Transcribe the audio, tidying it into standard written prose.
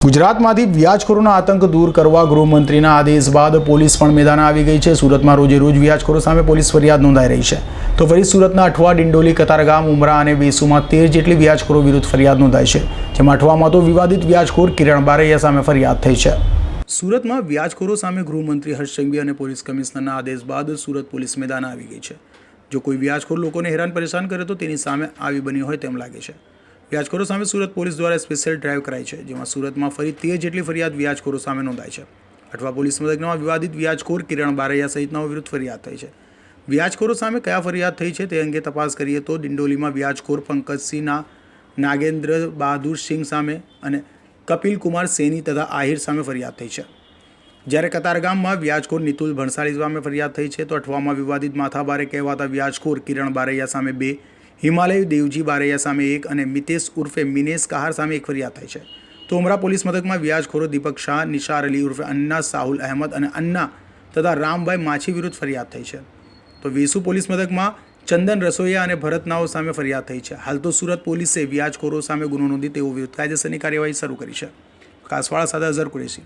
ગુજરાતમાંથી વ્યાજખોરોના આતંક દૂર કરવા ગૃહમંત્રીના આદેશ બાદ પોલીસ પણ મેદાને આવી ગઈ છે। સુરતમાં રોજે રોજ વ્યાજખોરો સામે પોલીસ ફરિયાદ નોંધાઈ રહી છે। તો ફરી સુરતના અઠવા, ડિંડોલી, કતારગામ, ઉમરા અને વેસુમાં 13 જેટલી વ્યાજખોરો વિરુદ્ધ ફરિયાદ નોંધાઈ છે। જેમાં અઠવામાં તો વિવાદિત વ્યાજખોર કિરણ બારૈયા સામે ફરિયાદ થઈ છે। સુરતમાં વ્યાજખોરો સામે ગૃહમંત્રી હર્ષ સંઘવી અને પોલીસ કમિશનરના આદેશ બાદ સુરત પોલીસ મેદાને આવી ગઈ છે। જો કોઈ વ્યાજખોર લોકોને હેરાન પરેશાન કરે તો તેની સામે આવી બની હોય તેમ લાગે છે। વ્યાજખોરો સામે સુરત પોલીસ દ્વારા સ્પેશિયલ ડ્રાઈવ કરાઈ છે, જેમાં સુરતમાં ફરી 13 જેટલી ફરિયાદ વ્યાજખોરો સામે નોંધાઈ છે। અઠવા પોલીસ મથકમાં વિવાદિત વ્યાજખોર કિરણ બારૈયા સહિતનાઓ વિરુદ્ધ ફરિયાદ થઈ છે। વ્યાજખોરો સામે કયા ફરિયાદ થઈ છે તે અંગે તપાસ કરીએ તો ડિંડોલીમાં વ્યાજખોર પંકજસિંહના નાગેન્દ્ર બહાદુર સિંહ સામે અને કપિલ કુમાર સૈની તથા આહિર સામે ફરિયાદ થઈ છે। જ્યારે કતારગામમાં વ્યાજખોર નિતુલ ભણસાળી સામે ફરિયાદ થઈ છે, તો અઠવામાં વિવાદિત માથાભારે કહેવાતા વ્યાજખોર કિરણ બારૈયા સામે 2, હિમાલય દેવજી બારૈયા સામે 1 અને મિતેશ ઉર્ફે મિનેશ કહાર સામે 1 ફરિયાદ થઈ છે। તો ઉમરા પોલીસ મથકમાં વ્યાજખોરો દીપક શાહ, નિશાર અલી ઉર્ફે અન્ના, સાહુલ અહેમદ અને અન્ના તથા રામભાઈ માછી વિરુદ્ધ ફરિયાદ થઈ છે। તો વેસુ પોલીસ મથકમાં ચંદન રસોઈયા અને ભરતનાઓ સામે ફરિયાદ થઈ છે। હાલ તો સુરત પોલીસે વ્યાજખોરો સામે ગુનો નોંધી તેઓ વિરુદ્ધ કાયદેસરની કાર્યવાહી શરૂ કરી છે। કાસવાળા સાથે અઝર કુરેશી।